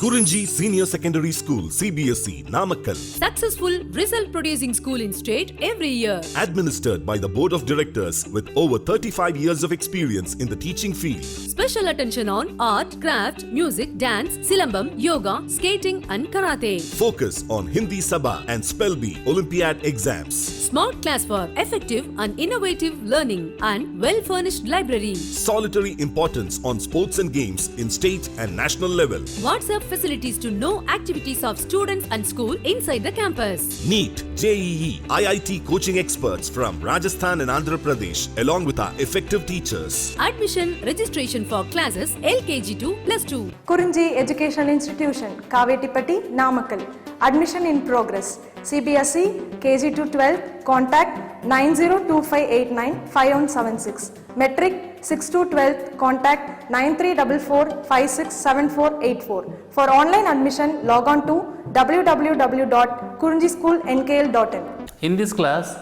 KURINJI Senior Secondary School, CBSE, Namakkal. Successful result producing school in state every year. Administered by the Board of Directors with over 35 years of experience in the teaching field. Special attention on art, craft, music, dance, silambam, yoga, skating and karate. Focus on Hindi Sabha and Spell Bee Olympiad exams. Smart class for effective and innovative learning and well-furnished library. Solitary importance on sports and games in state and national level. WhatsApp facilities to know activities of students and school inside the campus. NEET, JEE, IIT coaching experts from Rajasthan and Andhra Pradesh along with our effective teachers. Admission registration for classes LKG to +2. KURINJI Educational Institution, Kavetipatti, Namakkal. Admission in progress. CBSE, KG to 12, contact 9025895176. Metric 6 to 12, contact 9344567484. For online admission, log on to www.kurinjischoolnkl.in. In this class,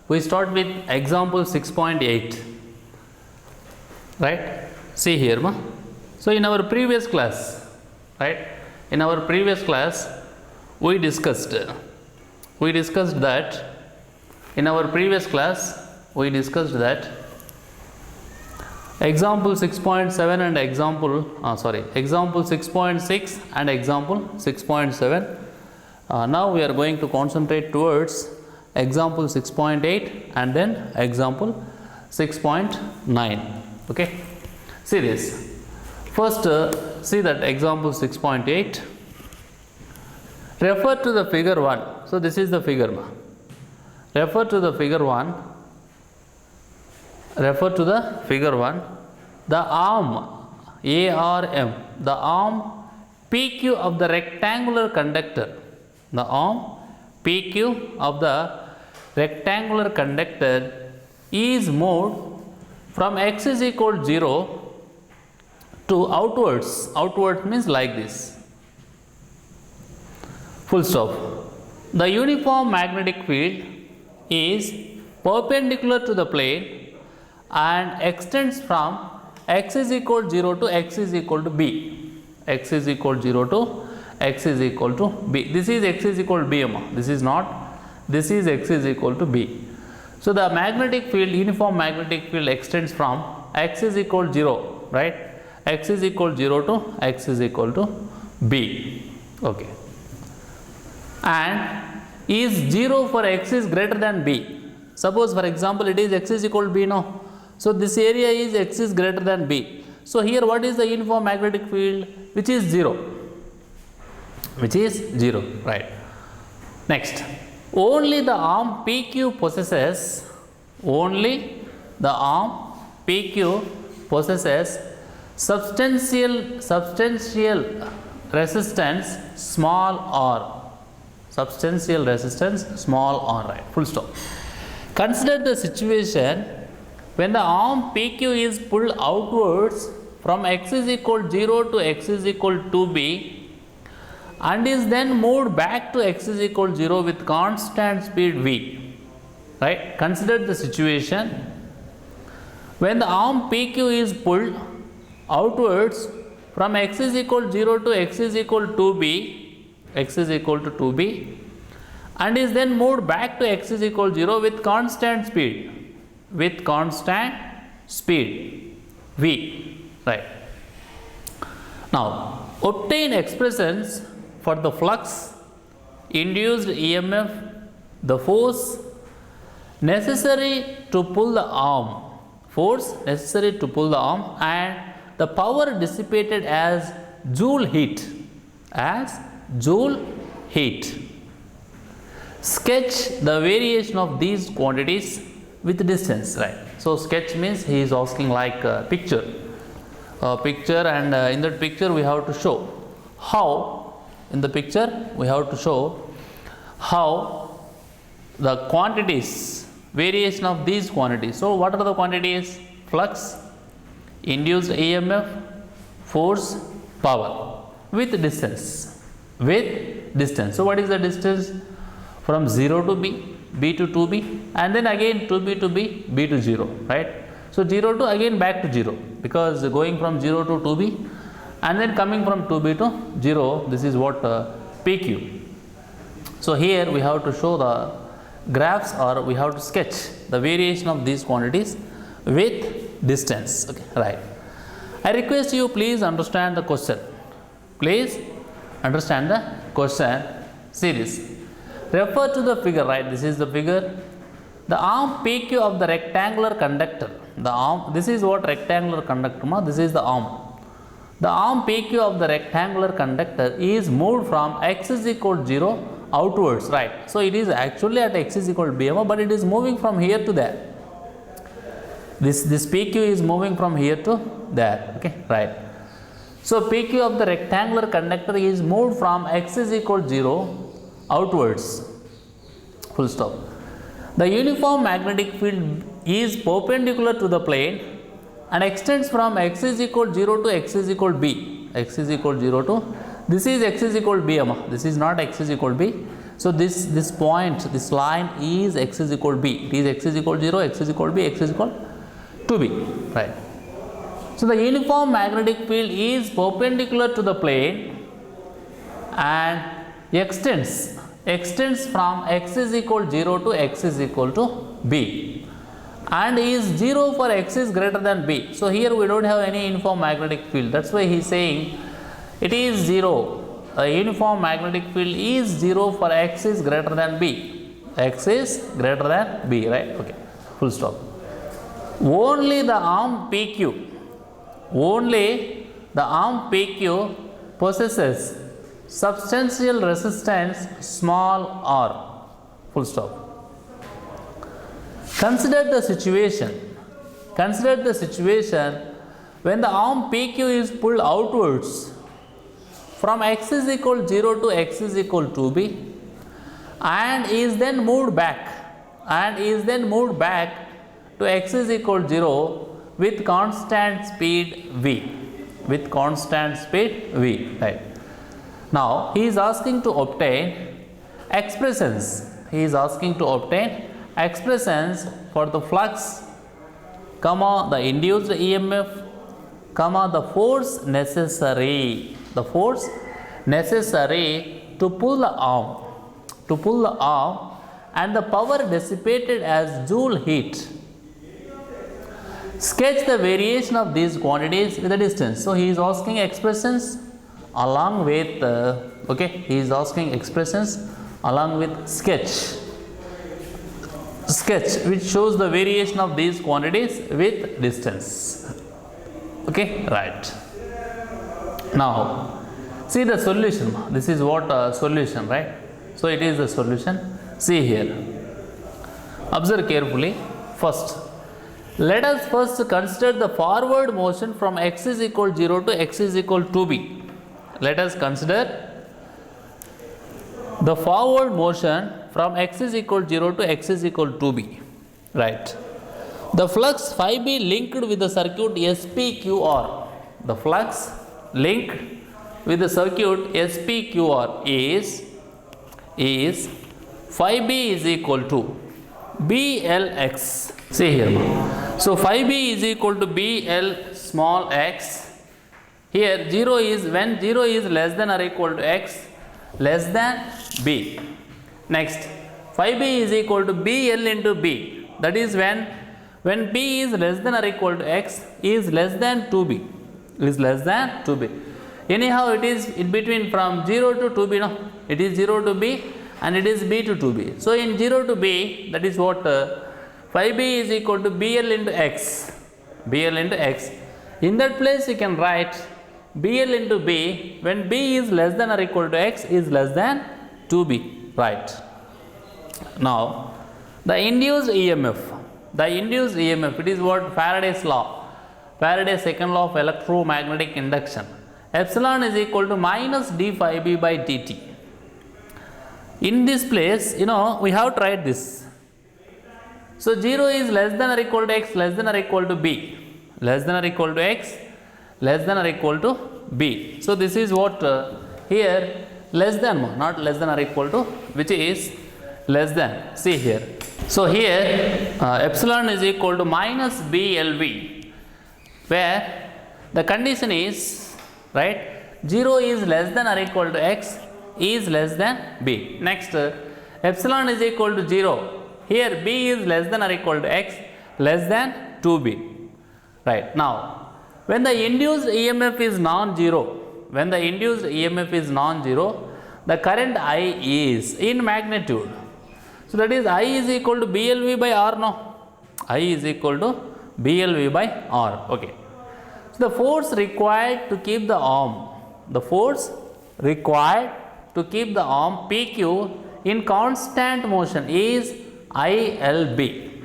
we start with example 6.8. Right? See here, ma. So in our previous class, right? In our previous class, we discussed that in our previous class we discussed that example 6.7 and example 6.6 and example 6.7. Now we are going to concentrate towards example 6.8 and then example 6.9. Okay, see this. First see that example 6.8. Refer to the figure 1. So this is the figure. Refer to the figure 1. Refer to the figure 1. The arm ARM, the arm PQ of the rectangular conductor. The arm PQ of the rectangular conductor is moved from x is equal to 0 to outwards. Outwards means like this. Full stop. The uniform magnetic field is perpendicular to the plane and extends from x is equal to 0 to x is equal to b. X is equal to 0 to x is equal to b. This is x is equal to b. This is not. This is x is equal to b. So the magnetic field, uniform magnetic field extends from x is equal to 0, right? X is equal to 0 to x is equal to b. Okay. And is 0 for x is greater than b. Suppose for example it is x is equal to b, no. So this area is x is greater than b. So here what is the uniform magnetic field? Which is 0. Which is 0, right. Next, only the arm PQ possesses, substantial resistance small r. Substantial resistance small r, right, full stop. Consider the situation when the arm PQ is pulled outwards from x is equal to 0 to x is equal to 2b and is then moved back to x is equal to 0 with constant speed v, right. Consider the situation when the arm PQ is pulled outwards from x is equal to 0 to x is equal to 2b and is then moved back to x is equal to 0 with constant speed v, right. Now obtain expressions for the flux, induced EMF, the force necessary to pull the arm, and the power dissipated as joule heat. Sketch the variation of these quantities with distance, right. So sketch means he is asking like a picture, and in that picture we have to show how, the quantities, variation of these quantities. So what are the quantities? Flux, induced EMF, force, power, with distance. So what is the distance? From 0 to b, b to 2b, and then again 2b to b, b to 0, right. So 0 to again back to 0, because going from 0 to 2b and then coming from 2b to 0, this is what PQ. So here we have to show the graphs, or we have to sketch the variation of these quantities with distance. Okay, right. I request you, please understand the question. Please understand the question. See this. Refer to the figure, right? This is the figure. The arm PQ of the rectangular conductor. The arm, this is what rectangular conductor, this is the arm. The arm PQ of the rectangular conductor is moved from x is equal to 0 outwards, right? So it is actually at x is equal to b, but it is moving from here to there. This PQ is moving from here to there. Okay, right. So PQ of the rectangular conductor is moved from x is equal to 0 outwards. Full stop. The uniform magnetic field is perpendicular to the plane and extends from x is equal to 0 to x is equal to b. X is equal to 0 to, this is x is equal to b, this is not x is equal to b. So this point, this line is x is equal to b. It is x is equal to 0, x is equal to b, x is equal to b, right. So the uniform magnetic field is perpendicular to the plane and extends from x is equal to 0 to x is equal to b, and is 0 for x is greater than b. So here we don't have any uniform magnetic field. That's why he is saying it is 0. A uniform magnetic field is 0 for x is greater than b. X is greater than b, right? Okay, full stop. Only the arm PQ, possesses substantial resistance small r. Full stop. Consider the situation when the arm PQ is pulled outwards from x is equal to 0 to x is equal to b and is then moved back to x is equal to 0 with constant speed v. Right. Now he is asking to obtain expressions. For the flux, the induced EMF, the force necessary to pull the arm, and the power dissipated as Joule heat. Sketch the variation of these quantities with the distance. So he is asking expressions along with sketch which shows the variation of these quantities with distance. Okay, right. Now see the solution. This is what solution, right? So it is the solution. See here. Observe carefully. Let us first consider the forward motion from x is equal to 0 to x is equal to b. Let us consider the forward motion from x is equal to 0 to x is equal to b. Right. The flux phi b linked with the circuit SPQR. The flux linked with the circuit SPQR is phi b is equal to BLX. See here. So phi b is equal to BL small x. Here 0 is when 0 is less than or equal to x less than b. Next, phi b is equal to BL into b. That is when b is less than or equal to x is less than 2b. Anyhow, it is in between from 0 to 2b. No, it is 0 to b and it is b to 2b. So in 0 to b, that is what phi b is equal to BL into x. In that place you can write BL into b when b is less than or equal to x is less than 2b. Right. Now the induced EMF, it is what Faraday's law, Faraday's second law of electromagnetic induction. Epsilon is equal to minus d phi b by dt. In this place, we have tried this. So 0 is less than or equal to x less than or equal to b, less than or equal to x less than or equal to b. So this is what here less than, not less than or equal to, which is less than. See here. So here epsilon is equal to minus BLV, where the condition is right? 0 is less than or equal to x is less than b. Next, epsilon is equal to 0. Here b is less than or equal to x less than 2b. Right. Now, when the induced EMF is non-zero, the current I is in magnitude. So that is I is equal to BLV by R, no? I is equal to BLV by R. Okay. So the force required to keep the arm, PQ in constant motion is ILB.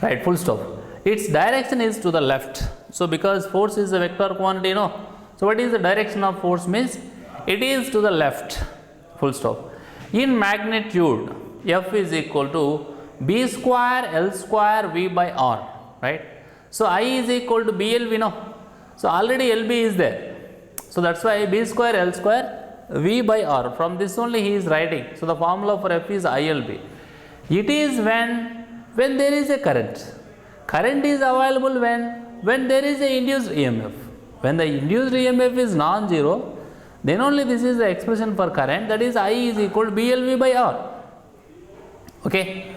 Right, full stop. Its direction is to the left. So because force is a vector quantity, no? So what is the direction of force means? It is to the left, full stop. In magnitude, F is equal to B square L square V by R, right? So I is equal to BLV, no? So already LB is there. So that's why B square L square V by R. From this only he is writing. So the formula for F is ILB. It is when there is a current. Current is available when there is a induced EMF. When the induced EMF is non-zero, then only this is the expression for current, that is I is equal to BLV by R. Okay.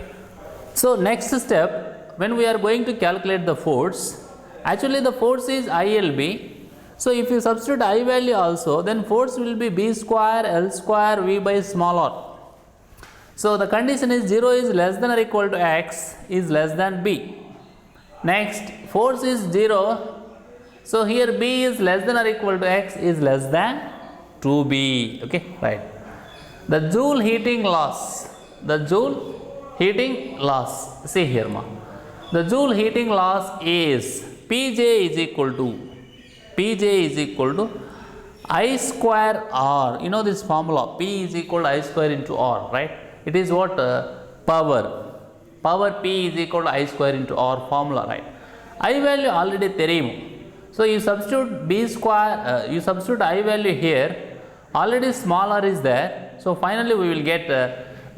So next step, when we are going to calculate the force, actually the force is ILB. So if you substitute I value also, then force will be B square L square V by small r. So the condition is 0 is less than or equal to x is less than b. Next, force is 0. So here b is less than or equal to x is less than 2b. Okay, right. The Joule heating loss. See here, ma. The Joule heating loss is Pj is equal to I square R. You know this formula, P is equal to I square into R, right? It is what? Power. Power P is equal to I square into R formula, right? I value already terimu. So you substitute B square, you substitute I value here, already small r is there. So finally we will get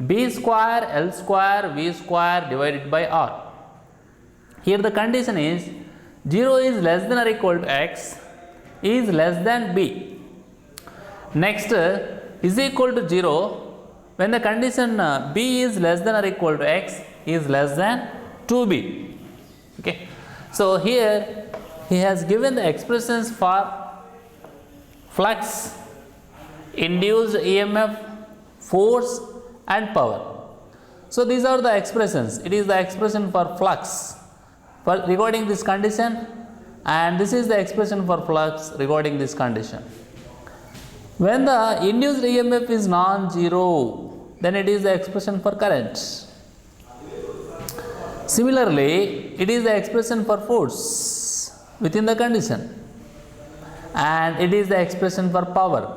B square L square V square divided by R. Here the condition is 0 is less than or equal to x is less than b. Next, is equal to 0 when the condition b is less than or equal to x is less than 2b. Okay. So here he has given the expressions for flux, induced EMF, force and power. So these are the expressions. It is the expression for flux regarding this condition, and this is the expression for flux regarding this condition. When the induced EMF is non-zero, then it is the expression for current. Similarly, it is the expression for force within the condition, and it is the expression for power.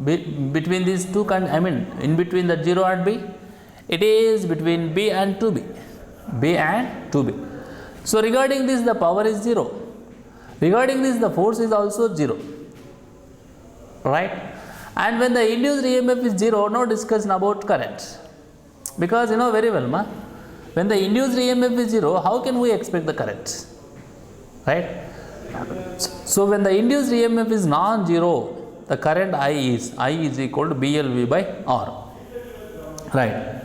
Between these two, in between the 0 and b, it is between b and 2b. So regarding this, the power is 0. Regarding this, the force is also 0. Right? And when the induced EMF is 0, no discussion about current. Because you know very well, ma, when the induced EMF is 0, how can we expect the current? Right? So when the induced EMF is non-zero, the current I is equal to BLV by R. Right?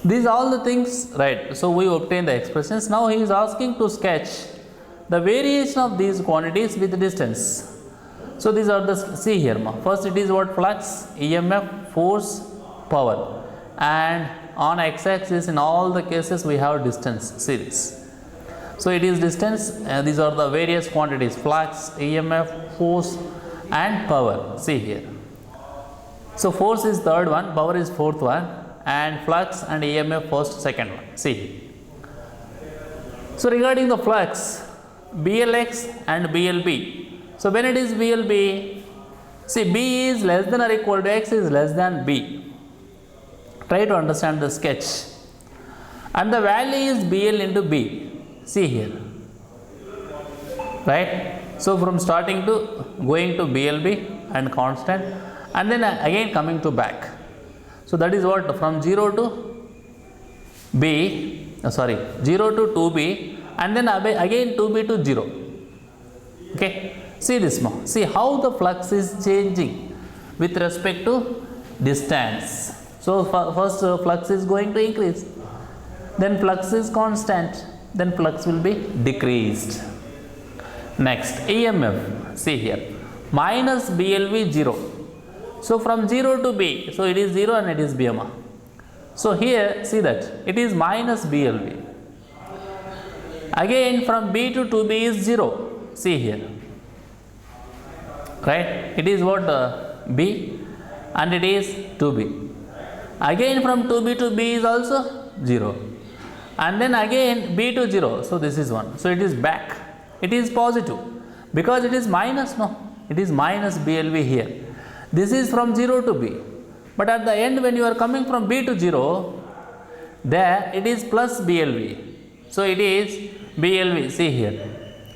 These all the things, right? So we obtain the expressions. Now he is asking to sketch the variation of these quantities with distance. So these are the, see here, ma. First it is what? Flux, EMF, force, power, and on x-axis in all the cases we have distance. See this. So it is distance, and these are the various quantities: flux, EMF, force and power. See here. So force is third one, power is fourth one, and flux and EMF first, second one. See. So regarding the flux, BLX and BLB. So when it is BLB, see B is less than or equal to X is less than B. Try to understand the sketch. And the value is BL into B. See here. Right? So from starting to going to BLB and constant, and then again coming to back. So that is what, from 0 to B, 0 to 2B, and then again 2B to 0. Okay. See this now. See how the flux is changing with respect to distance. So first flux is going to increase, then flux is constant, then flux will be decreased. Next, EMF. See here, minus BLV 0. So from 0 to B, so it is 0 and it is BMA. So here see that it is minus BLV. Again from B to 2B is 0. See here, right? It is what B and it is 2B. Again from 2B to B is also 0. And then again B to 0. So this is 1. So it is back. It is positive because it is minus, no? It is minus BLV here. This is from 0 to B. But at the end when you are coming from B to 0, there it is plus BLV. So it is BLV, see here.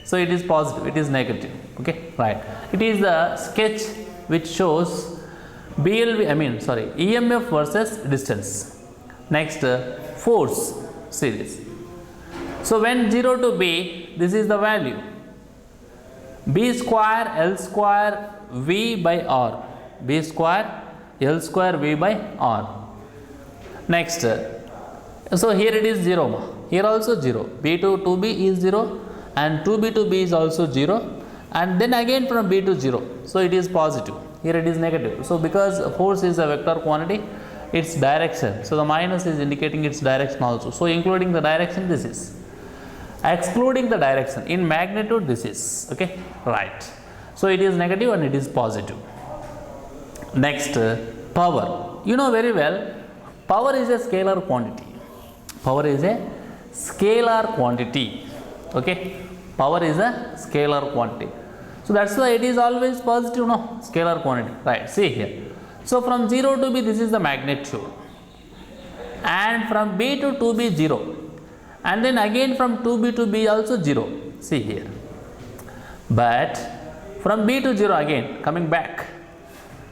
So it is positive, it is negative. Okay, right. It is the sketch which shows EMF versus distance. Next, force. See this. So when 0 to B, this is the value. B square L square V by R. B square L square V by R. Next, so here it is 0. Here also 0. B to 2B is 0 and 2B to B is also 0. And then again from B to 0. So it is positive. Here it is negative. So because force is a vector quantity, its direction. So the minus is indicating its direction also. So including the direction, this is. Excluding the direction, in magnitude, this is. Okay, right. So it is negative and it is positive. Next, power. You know very well, power is a scalar quantity. Power is a scalar quantity. Okay, power is a scalar quantity. So that's why it is always positive, no? Scalar quantity. Right, see here. So from 0 to B, this is the magnitude. And from B to 2B, 0. And then again from 2B to B also 0. See here. But from B to 0 again, coming back.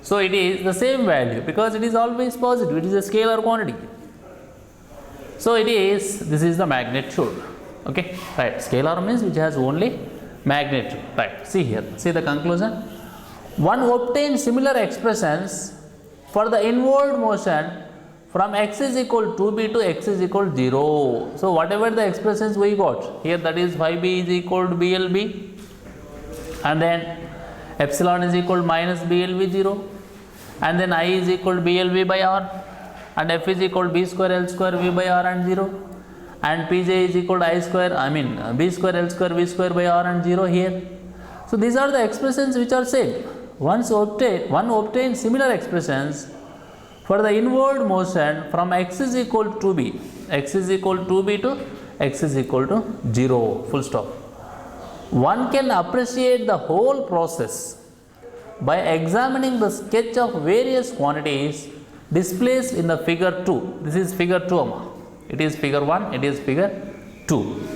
So it is the same value because it is always positive. It is a scalar quantity. So it is, this is the magnitude. Okay, right. Scalar means which has only magnitude. Right. See here. See the conclusion. One obtains similar expressions for the inward motion from x is equal to 2b to x is equal to 0. So whatever the expressions we got here, that is phi b is equal to BLB, and then epsilon is equal to minus BLV 0, and then I is equal to BLV by R, and F is equal to B square L square V by R and 0, and Pj is equal to I square, B square L square V square by R and 0 here. So these are the expressions which are same. One obtains similar expressions for the inward motion from x is equal to b, x is equal to 2b to x is equal to 0, full stop. One can appreciate the whole process by examining the sketch of various quantities displaced in the figure 2. This is figure 2. It is figure 1, it is figure 2.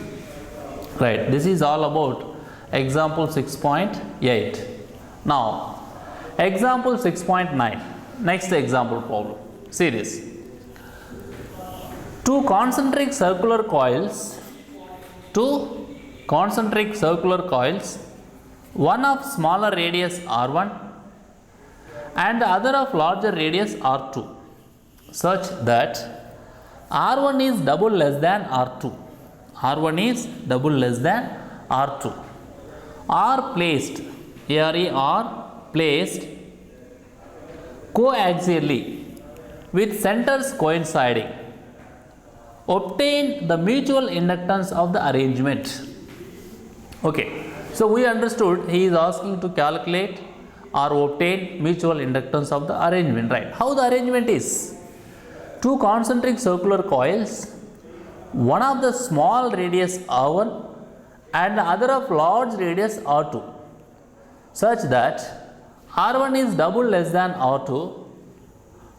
Right, this is all about example 6.8. Now, example 6.9. Next example problem. See this. Two concentric circular coils, one of smaller radius R1 and the other of larger radius R2, such that R1 is double less than R2. R1 is double less than R2. Are placed, placed coaxially with centers coinciding. Obtain the mutual inductance of the arrangement. Okay, so we understood he is asking to calculate or obtain mutual inductance of the arrangement, right? How the arrangement is? Two concentric circular coils, one of the small radius R1 and the other of large radius R2, such that R1 is double less than R2,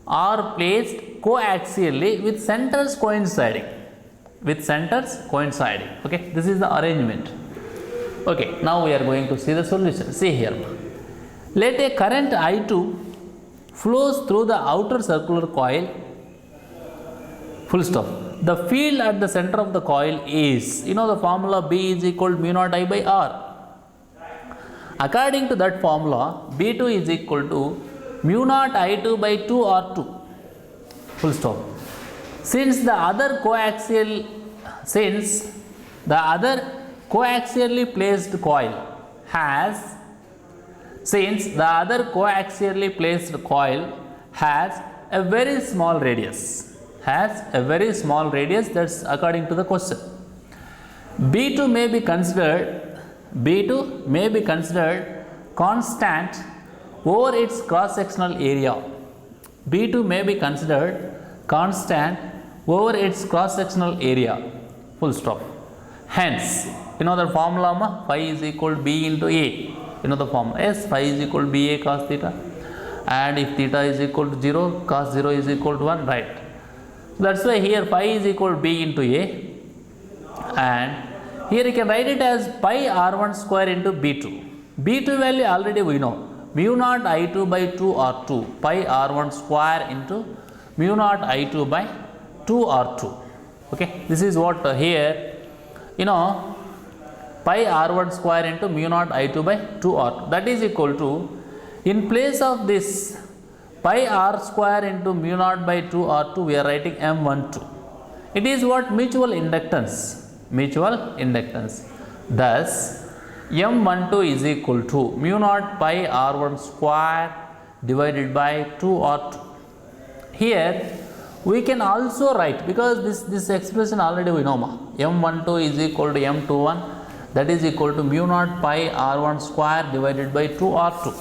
are placed coaxially with centers coinciding. Okay, this is the arrangement. Okay, now we are going to see the solution. See here. Let a current I2 flows through the outer circular coil. Full stop. The field at the center of the coil is, you know the formula B is equal to mu naught I by R. According to that formula, B2 is equal to mu naught I2 by 2 R2. Full stop. Since the other coaxially placed coil has a very small radius, that's according to the question. B2 may be considered constant over its cross sectional area. B2 may be considered constant over its cross sectional area. Full stop. Hence, you know the formula phi is equal to B into A. You know the formula. Yes, phi is equal to BA cos theta. And if theta is equal to 0, cos 0 is equal to 1, right? That's why here phi is equal to B into A. And here you can write it as pi R1 square into B2. B2 value already we know. Mu naught I2 by 2 R2. Pi R1 square into mu naught I2 by 2 R2. Okay. This is what here, you know, pi R1 square into mu naught I2 by 2 R2. That is equal to, in place of this pi R square into mu naught by 2 R2, we are writing M12. It is what? Mutual inductance. Thus, M12 is equal to mu naught pi R1 square divided by 2 R2. Here we can also write, because this expression already we know, M12 is equal to M21, that is equal to mu naught pi R1 square divided by 2 R2.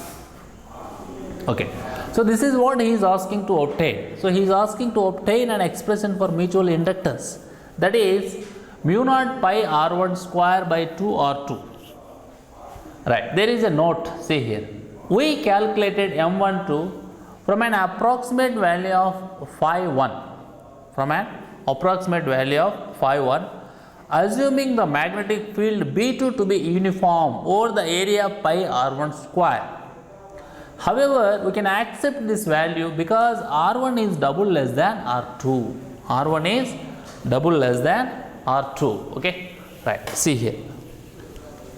Okay. So this is what he is asking to obtain. So he is asking to obtain an expression for mutual inductance, that is mu naught pi R1 square by 2 R2. Right. There is a note, see here. We calculated M12 from an approximate value of phi 1. Assuming the magnetic field B2 to be uniform over the area pi R1 square. However, we can accept this value because R1 is double less than R2. Okay, right. See here.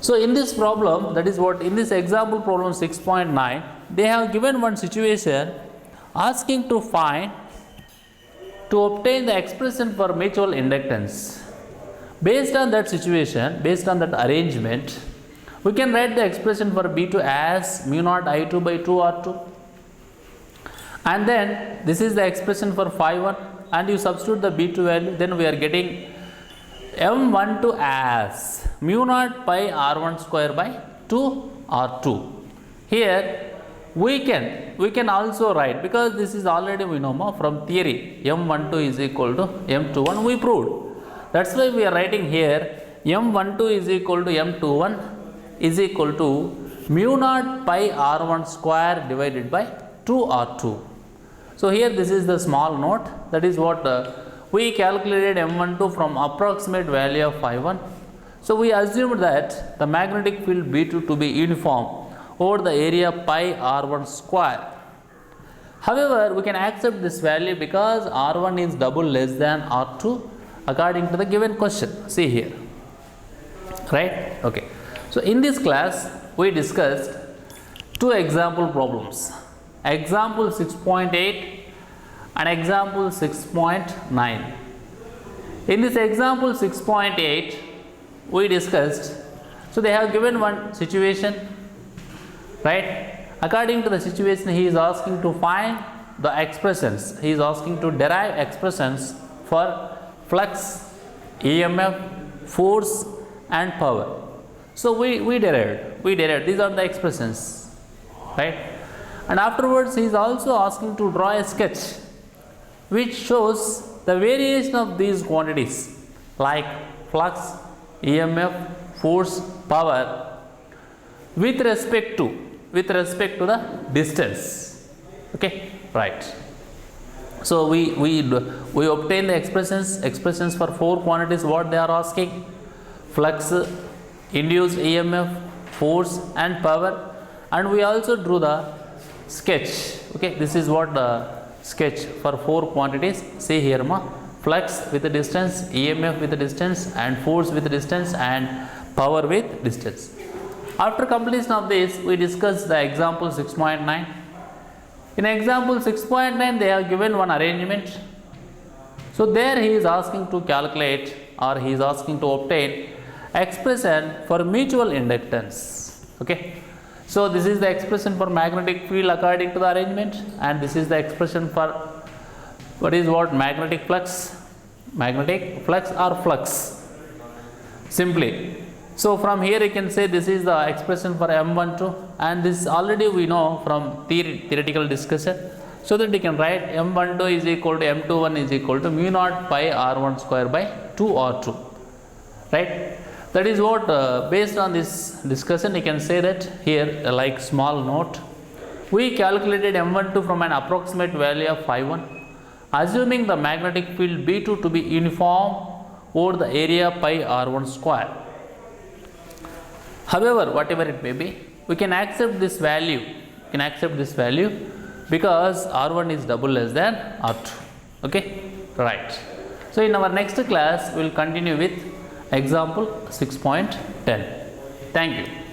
So in this problem, that is what, in this example problem 6.9, they have given one situation asking to obtain the expression for mutual inductance. Based on that situation, based on that arrangement, we can write the expression for B2 as mu naught I2 by 2 R2. And then this is the expression for phi 1, and you substitute the B2 value, then we are getting M12 as mu naught pi R1 square by 2 R2. Here we can also write, because this is already we know from theory, M12 is equal to M21, we proved. That's why we are writing here M12 is equal to M21 is equal to mu naught pi R1 square divided by 2 R2. So here this is the small note, that is what we calculated M12 from approximate value of phi 1. So we assumed that the magnetic field B2 to be uniform over the area pi R1 square. However, we can accept this value because R1 is double less than R2 according to the given question. See here, right? Okay. So in this class, we discussed two example problems, example 6.8 and example 6.9. In this example 6.8, we discussed, so they have given one situation, right? According to the situation, he is asking to find the expressions, he is asking to derive expressions for flux, EMF, force and power. So we derived, these are the expressions, right? And afterwards he is also asking to draw a sketch which shows the variation of these quantities like flux, EMF, force, power with respect to the distance. Okay, right. So we obtain the expressions for four quantities what they are asking: flux, induced EMF, force and power, and we also drew the sketch. Okay, this is what the sketch for four quantities. See here, flux with the distance, EMF with the distance, and force with the distance, and power with distance. After completion of this, we discuss the example 6.9. In example 6.9, they have given one arrangement. So there he is asking to calculate, or he is asking to obtain expression for mutual inductance. Okay. So this is the expression for magnetic field according to the arrangement, and this is the expression for magnetic flux, or flux simply. So from here you can say this is the expression for M12, and this already we know from theoretical discussion. So that you can write M12 is equal to M21 is equal to mu naught pi R1 square by 2 R2, right? That is what based on this discussion you can say that here, like small note, we calculated M12 from an approximate value of 5.1, assuming the magnetic field B2 to be uniform over the area pi R1 square. However, whatever it may be, we can accept this value. Because R1 is double less than R2. Okay, right. So in our next class, we will continue with example 6.10. Thank you.